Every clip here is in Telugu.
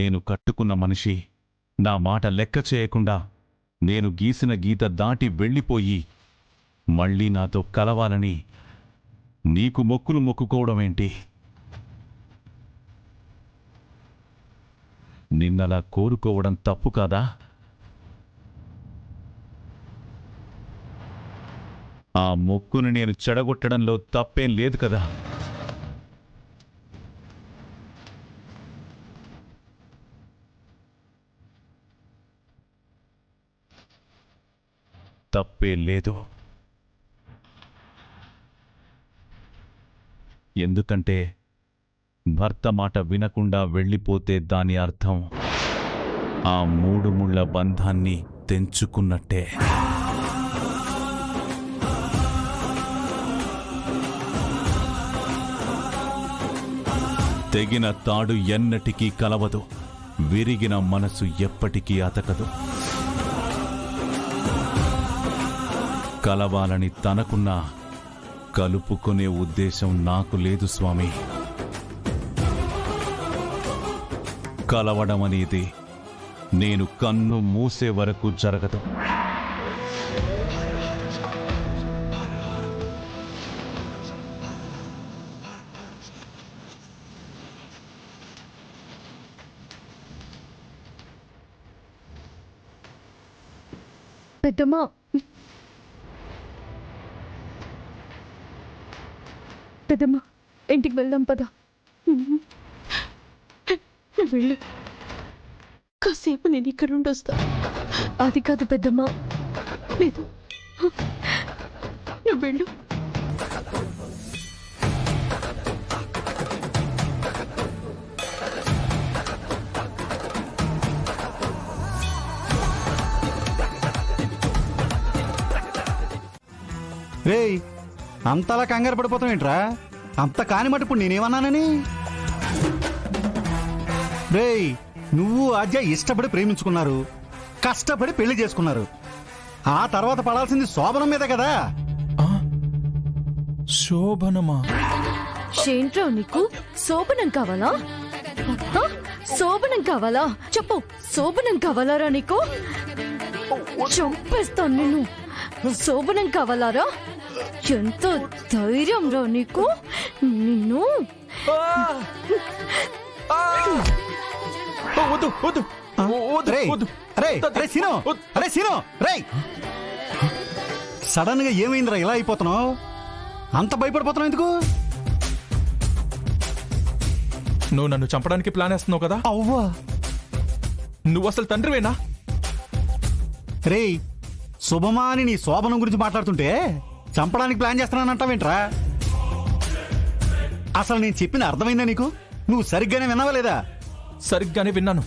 నేను కట్టుకున్న మనిషి నా మాట లెక్క చేయకుండా నేను గీసిన గీత దాటి వెళ్ళిపోయి మళ్ళీ నాతో కలవాలని నీకు మొక్కులు మొక్కుకోవడమేంటి? నిన్నలా కోరుకోవడం తప్పు కాదా? ఆ మొక్కును నేను చెడగొట్టడంలో తప్పేం లేదు కదా? తప్పే లేదు. ఎందుకంటే భర్త మాట వినకుండా వెళ్ళిపోతే దాని అర్థం ఆ 3 ముళ్ళ బంధాన్ని తెంచుకున్నట్టే. తెగిన తాడు ఎన్నటికీ కలవదు, విరిగిన మనసు ఎప్పటికీ అతకదు. కలవాలని తనకున్నా కలుపుకునే ఉద్దేశం నాకు లేదు స్వామి. కలవడం అనేది నేను కన్ను మూసే వరకు జరగదు. పెద్దమ్మా, పెద్దమ్మా, ఇంటికి వెళ్దాం పద. వెళ్ళు, కాసేపు నేను ఇక్కడ నుండి వస్తా. అది కాదు పెద్దమ్మా. లేదు, నువ్వు వెళ్ళు. రేయ్, అంతలా కంగారు పడిపోతాం ఏంట్రా? అంత కాని మటు ఇప్పుడు నేనేమన్నానని? రేయ్, నువ్వు ఆద్య ఇష్టపడి ప్రేమించుకున్నారు, కష్టపడి పెళ్లి చేసుకున్నారు. ఆ తర్వాత పడాల్సింది శోభనం మీద కదా. శోభనమా? ఏంట్రా నీకు శోభనం కావాలా? శోభనం కావాలా? చెప్పు, శోభనం కావాలారా నీకు? చంపేస్తాను నిన్ను. శోభనం కావాలారా? ఎంత ధైర్యం రా నీకు? నిన్ను సడన్ గా ఏమైందిరా ఇలా అయిపోతున్నావు? అంత భయపడిపోతున్నావు ఎందుకు? నువ్వు నన్ను చంపడానికి ప్లాన్ వేస్తున్నావు కదా? అవ్వా, నువ్వు అసలు తండ్రివేనా? రేయ్, శుభమాని నీ శోభనం గురించి మాట్లాడుతుంటే చంపడానికి ప్లాన్ చేస్తున్నానంటావేంట్రా? అసలు నేను చెప్పిన అర్థమైందా నీకు? నువ్వు సరిగ్గానే విన్నావా లేదా? సరిగ్గానే విన్నాను.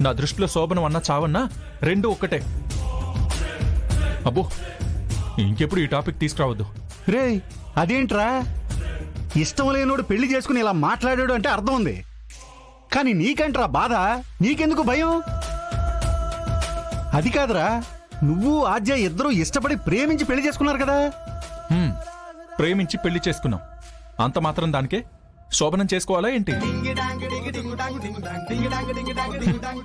నా దృష్టిలో శోభనం అన్నా చావన్నా రెండు ఒక్కటే. అబ్బో, ఇంకెప్పుడు ఈ టాపిక్ తీసుకురావద్దు. రేయ్, అదేంట్రా? ఇష్టం లేనోడు పెళ్లి చేసుకుని ఇలా మాట్లాడాడు అంటే అర్థం ఉంది, కానీ నీకంట్రా బాధ? నీకెందుకు భయం? అది కాదురా, నువ్వు ఆద్య ఇద్దరూ ఇష్టపడి ప్రేమించి పెళ్లి చేసుకున్నారు కదా. ప్రేమించి పెళ్లి చేసుకున్నాం, అంత మాత్రం దానికే శోభనం చేసుకోవాలా ఏంటి?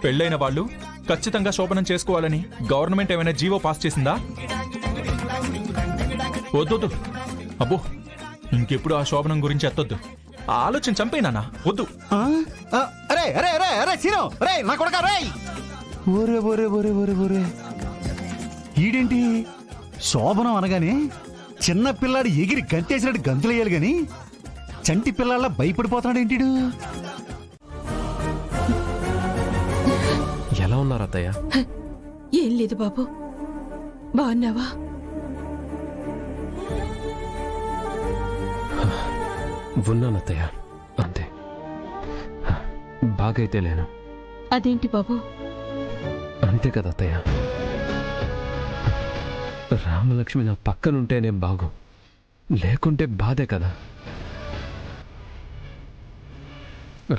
పెళ్ళైన వాళ్ళు ఖచ్చితంగా శోభనం చేసుకోవాలని గవర్నమెంట్ ఏమైనా జీవో పాస్ చేసిందా? వద్దొద్దు. అబ్బో, ఇంకెప్పుడు ఆ శోభనం గురించి ఎత్తొద్దు. ఆ ఆలోచన చంపేనా? వద్దు. అరే అరే అరే అరే సీను, రే నా కొడకా, రే! ఒరే ఒరే ఒరే ఒరే ఒరే, ఈడేంటి శోభనం అనగానే చిన్న పిల్లాడు ఎగిరి గంతేసినట్టు గంతులేయాలి గాని చంటి పిల్లాళ్ళ భయపడిపోతున్నాడు ఏంటిడు? ఎలా ఉన్నారు అత్తయ్య? ఏం లేదు బాబు, బాగున్నావా? ఉన్నాను అత్తయ్య, అంతే. బాగైతే లేను. అదేంటి బాబు? అంతే కదా అత్తయ్య, రామలక్ష్మి నా పక్కనుంటేనే బాగు, లేకుంటే బాధే కదా.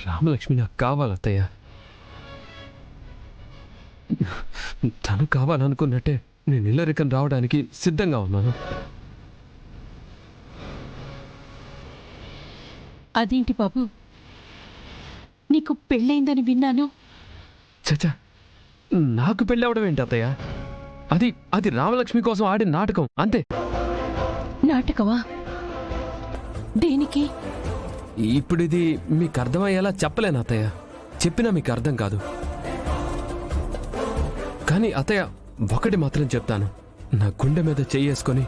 రామలక్ష్మి నాకు కావాలత్తయ్య. తను కావాలనుకున్నట్టే నేను ఇల్లరికం రావడానికి సిద్ధంగా ఉన్నాను. అదేంటి బాబు, నీకు పెళ్ళైందని విన్నాను, చచ్చా, నాకు పెళ్ళి అవడం ఏంటి అత్తయ్య? అది అది రామలక్ష్మి కోసం ఆడిన నాటకం అంతే. నాటకమా? దేనికి? ఇప్పుడు ఇది మీకు అర్థమయ్యేలా చెప్పలేను అత్తయ్య, చెప్పినా మీకు అర్థం కాదు. కానీ అత్తయ్య, ఒకటి మాత్రం చెప్తాను, నా గుండె మీద చెయ్యేసుకొని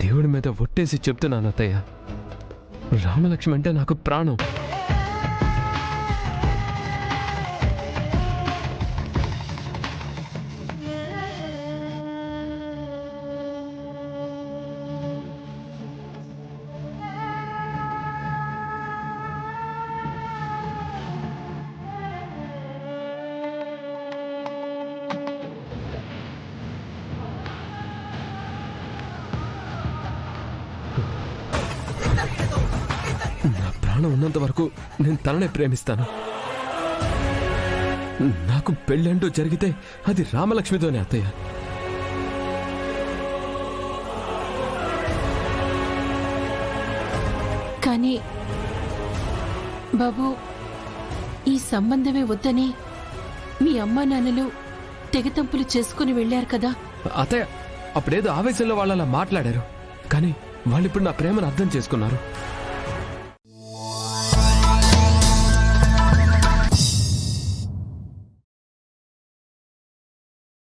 దేవుడి మీద ఒట్టేసి చెప్తున్నాను అత్తయ్య, రామలక్ష్మి అంటే నాకు ప్రాణం. నా ప్రాణం ఉన్నంత వరకు నేను తననే ప్రేమిస్తాను. నాకు పెళ్ళంటూ జరిగితే అది రామలక్ష్మితోనే అత్తయ్య. కానీ బాబు, ఈ సంబంధమే వద్దని మీ అమ్మా నాన్నలు తెగతంపులు చేసుకుని వెళ్ళారు కదా. అత్తయ్య, అప్పుడేదో ఆవేశంలో వాళ్ళు అలా మాట్లాడారు, కానీ వాళ్ళిప్పుడు నా ప్రేమను అర్థం చేసుకున్నారు.